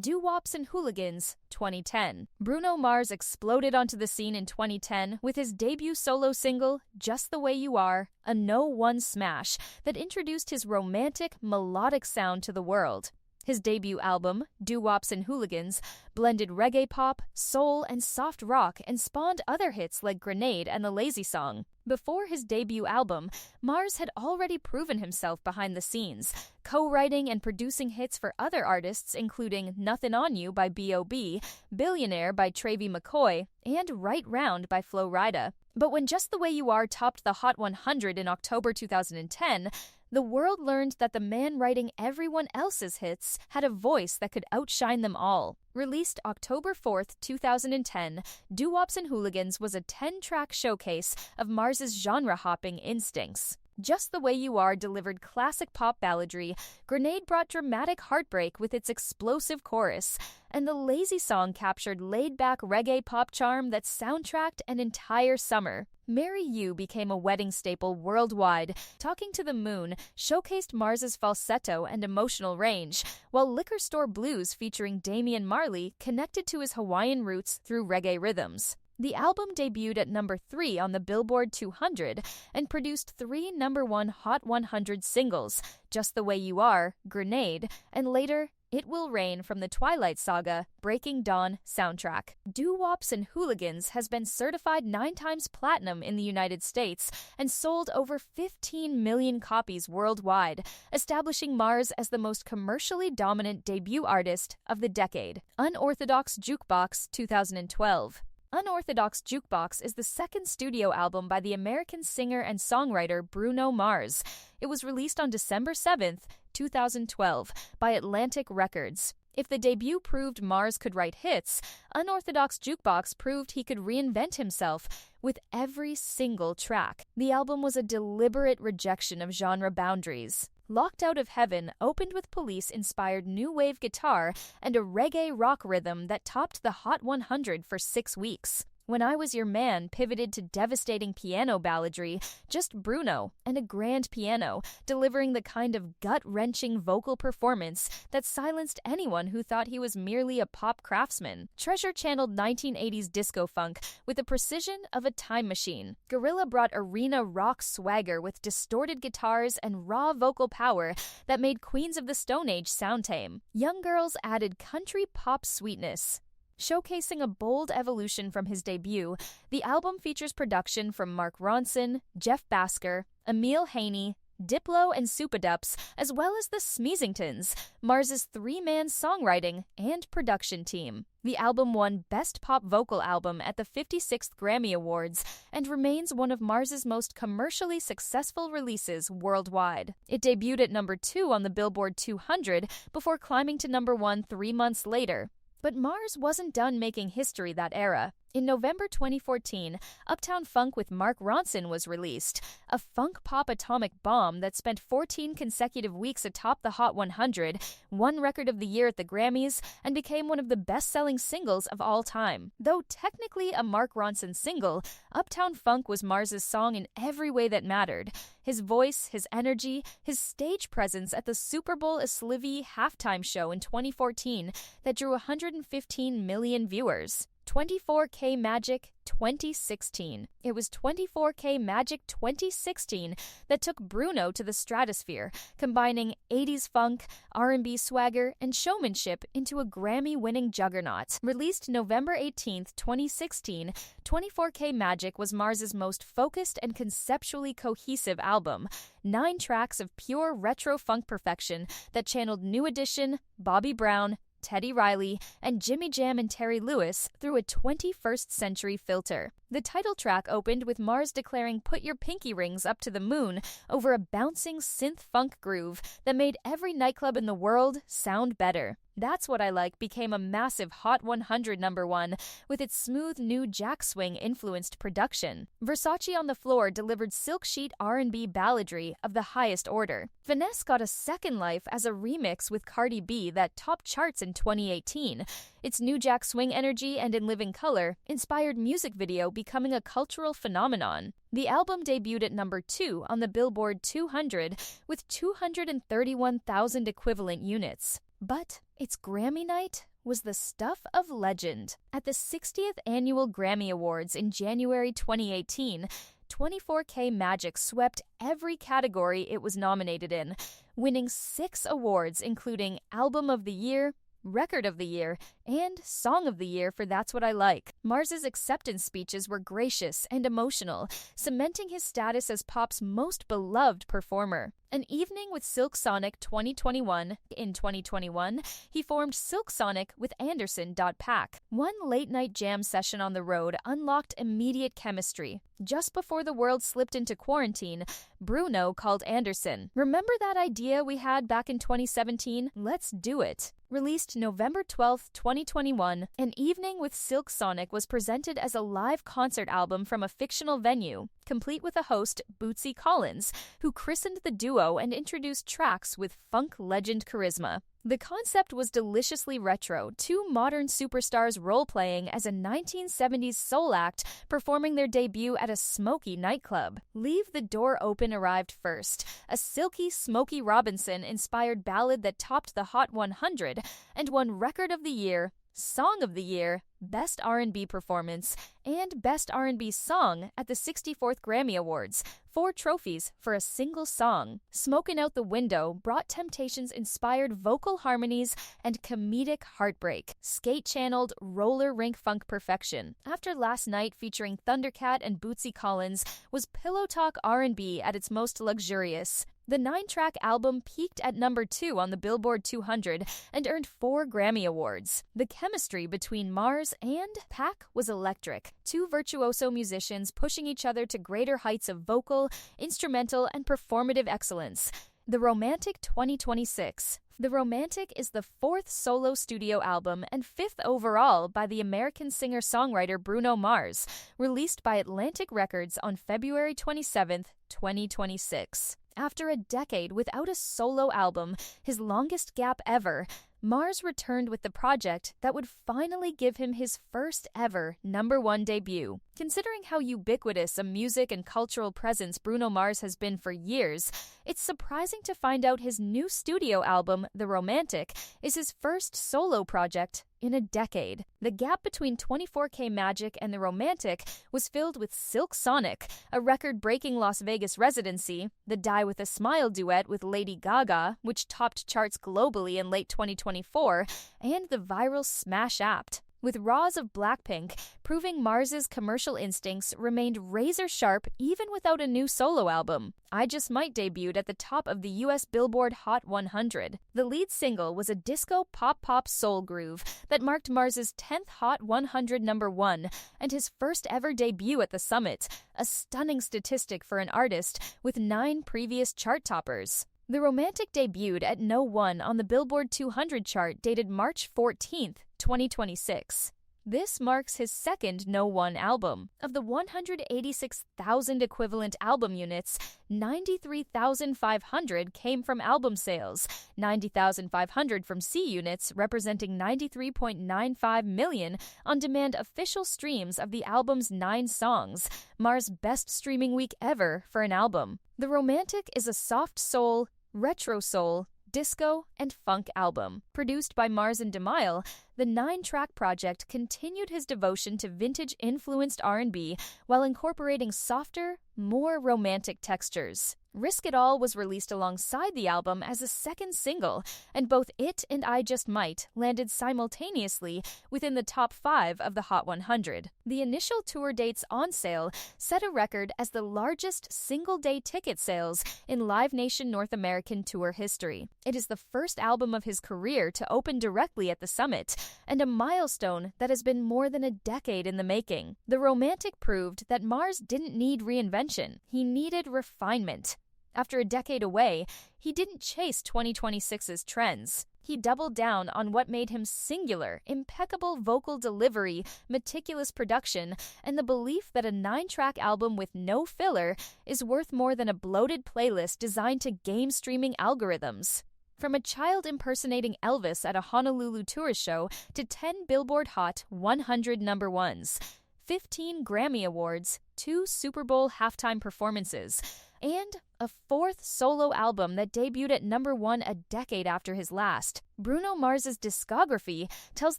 Doo-Wops and Hooligans, 2010. Bruno Mars exploded onto the scene in 2010 with his debut solo single, Just the Way You Are, a no-one smash that introduced his romantic, melodic sound to the world. His debut album, Doo-Wops and Hooligans, blended reggae pop, soul, and soft rock and spawned other hits like Grenade and The Lazy Song. Before his debut album, Mars had already proven himself behind the scenes, co-writing and producing hits for other artists including Nothin' On You by B.O.B., Billionaire by Travie McCoy, and Right Round by Flo Rida. But when Just the Way You Are topped the Hot 100 in October 2010, the world learned that the man writing everyone else's hits had a voice that could outshine them all. Released October 4th, 2010, Doo-Wops and Hooligans was a 10-track showcase of Mars's genre-hopping instincts. Just the Way You Are delivered classic pop balladry, Grenade brought dramatic heartbreak with its explosive chorus, and The Lazy Song captured laid-back reggae pop charm that soundtracked an entire summer. Marry You became a wedding staple worldwide. Talking to the Moon showcased Mars's falsetto and emotional range, while Liquor Store Blues featuring Damian Marley connected to his Hawaiian roots through reggae rhythms. The album debuted at number 3 on the Billboard 200 and produced 3 number-1 Hot 100 singles, Just the Way You Are, Grenade, and later, It Will Rain from the Twilight Saga, Breaking Dawn soundtrack. Doo-Wops and Hooligans has been certified 9 times platinum in the United States and sold over 15 million copies worldwide, establishing Mars as the most commercially dominant debut artist of the decade. Unorthodox Jukebox, 2012. Unorthodox Jukebox is the second studio album by the American singer and songwriter Bruno Mars. It was released on December 7th, 2012, by Atlantic Records. If the debut proved Mars could write hits, Unorthodox Jukebox proved he could reinvent himself with every single track. The album was a deliberate rejection of genre boundaries. Locked Out of Heaven opened with Police-inspired new wave guitar and a reggae rock rhythm that topped the Hot 100 for 6 weeks. When I Was Your Man pivoted to devastating piano balladry, just Bruno and a grand piano, delivering the kind of gut-wrenching vocal performance that silenced anyone who thought he was merely a pop craftsman. Treasure channeled 1980s disco funk with the precision of a time machine. Gorilla brought arena rock swagger with distorted guitars and raw vocal power that made Queens of the Stone Age sound tame. Young Girls added country pop sweetness. Showcasing a bold evolution from his debut, the album features production from Mark Ronson, Jeff Basker, Emile Haney, Diplo and Supadups, as well as the Smeezingtons, Mars's 3-man songwriting and production team. The album won Best Pop Vocal Album at the 56th Grammy Awards and remains one of Mars's most commercially successful releases worldwide. It debuted at number 2 on the Billboard 200 before climbing to number 1 3 months later. But Mars wasn't done making history that era. In November 2014, Uptown Funk with Mark Ronson was released, a funk pop atomic bomb that spent 14 consecutive weeks atop the Hot 100, won Record of the Year at the Grammys, and became one of the best-selling singles of all time. Though technically a Mark Ronson single, Uptown Funk was Mars's song in every way that mattered. His voice, his energy, his stage presence at the Super Bowl Slivy halftime show in 2014 that drew 115 million viewers. 24K Magic 2016. It was 24K Magic 2016 that took Bruno to the stratosphere, combining 80s funk, R&B swagger, and showmanship into a Grammy-winning juggernaut. Released November 18, 2016, 24K Magic was Mars's most focused and conceptually cohesive album. 9 tracks of pure retro funk perfection that channeled New Edition, Bobby Brown, Teddy Riley, and Jimmy Jam and Terry Lewis through a 21st century filter. The title track opened with Mars declaring "Put your pinky rings up to the moon" over a bouncing synth-funk groove that made every nightclub in the world sound better. That's What I Like became a massive Hot 100 #1 with its smooth new jack swing-influenced production. Versace on the Floor delivered silk sheet R&B balladry of the highest order. Finesse got a second life as a remix with Cardi B that topped charts in 2018. Its new jack swing energy and In Living Color inspired music video becoming a cultural phenomenon. The album debuted at number 2 on the Billboard 200 with 231,000 equivalent units. But its Grammy night was the stuff of legend. At the 60th Annual Grammy Awards in January 2018, 24K Magic swept every category it was nominated in, winning 6 awards including Album of the Year, Record of the Year, and Song of the Year for That's What I Like. Mars's acceptance speeches were gracious and emotional, cementing his status as pop's most beloved performer. An Evening with Silk Sonic 2021. In 2021, he formed Silk Sonic with Anderson.Paak. One late-night jam session on the road unlocked immediate chemistry. Just before the world slipped into quarantine, Bruno called Anderson. "Remember that idea we had back in 2017? Let's do it." Released November 12, 2021, An Evening with Silk Sonic was presented as a live concert album from a fictional venue, complete with a host, Bootsy Collins, who christened the duo and introduced tracks with funk legend charisma. The concept was deliciously retro, 2 modern superstars role-playing as a 1970s soul act performing their debut at a smoky nightclub. Leave the Door Open arrived first, a silky Smokey Robinson-inspired ballad that topped the Hot 100 and won Record of the Year, Song of the Year, Best R&B Performance, and Best R&B Song at the 64th Grammy Awards, 4 trophies for a single song. Smokin' Out the Window brought Temptations-inspired vocal harmonies and comedic heartbreak, skate-channeled roller rink funk perfection. After Last Night featuring Thundercat and Bootsy Collins was pillow talk R&B at its most luxurious. The 9-track album peaked at number 2 on the Billboard 200 and earned 4 Grammy Awards. The chemistry between Mars and Paak was electric, 2 virtuoso musicians pushing each other to greater heights of vocal, instrumental, and performative excellence. The Romantic 2026. The Romantic is the 4th solo studio album and 5th overall by the American singer-songwriter Bruno Mars, released by Atlantic Records on February 27, 2026. After a decade without a solo album, his longest gap ever, Mars returned with the project that would finally give him his first ever #1 debut. Considering how ubiquitous a music and cultural presence Bruno Mars has been for years, it's surprising to find out his new studio album, The Romantic, is his first solo project in a decade. The gap between 24K Magic and The Romantic was filled with Silk Sonic, a record-breaking Las Vegas residency, the Die With a Smile duet with Lady Gaga, which topped charts globally in late 2024, and the viral Smash Apt, with Raws of Blackpink proving Mars's commercial instincts remained razor-sharp even without a new solo album. I Just Might debuted at the top of the US Billboard Hot 100. The lead single was a disco pop soul groove that marked Mars's 10th Hot 100 #1 and his first ever debut at the summit, a stunning statistic for an artist with 9 previous chart toppers. The Romantic debuted at No. 1 on the Billboard 200 chart dated March 14, 2026. This marks his second No. 1 album. Of the 186,000 equivalent album units, 93,500 came from album sales, 90,500 from C units, representing 93.95 million on-demand official streams of the album's 9 songs, Mars' best streaming week ever for an album. The Romantic is a soft soul, retro soul, disco, and funk album. Produced by Mars and DeMille, the 9-track project continued his devotion to vintage-influenced R&B while incorporating softer, more romantic textures. Risk It All was released alongside the album as a second single, and both it and I Just Might landed simultaneously within the top 5 of the Hot 100. The initial tour dates on sale set a record as the largest single-day ticket sales in Live Nation North American tour history. It is the first album of his career to open directly at the summit, and a milestone that has been more than a decade in the making. The Romantic proved that Mars didn't need reinvention, he needed refinement. After a decade away, he didn't chase 2026's trends. He doubled down on what made him singular, impeccable vocal delivery, meticulous production, and the belief that a 9-track album with no filler is worth more than a bloated playlist designed to game streaming algorithms. From a child impersonating Elvis at a Honolulu tourist show to 10 Billboard Hot 100 #1s, 15 Grammy Awards, 2 Super Bowl halftime performances, and a fourth solo album that debuted at #1 a decade after his last. Bruno Mars's discography tells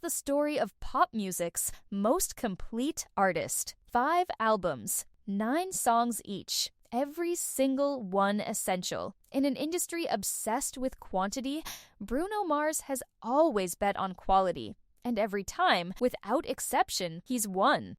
the story of pop music's most complete artist. 5 albums, 9 songs each, every single one essential. In an industry obsessed with quantity, Bruno Mars has always bet on quality. And every time, without exception, he's won.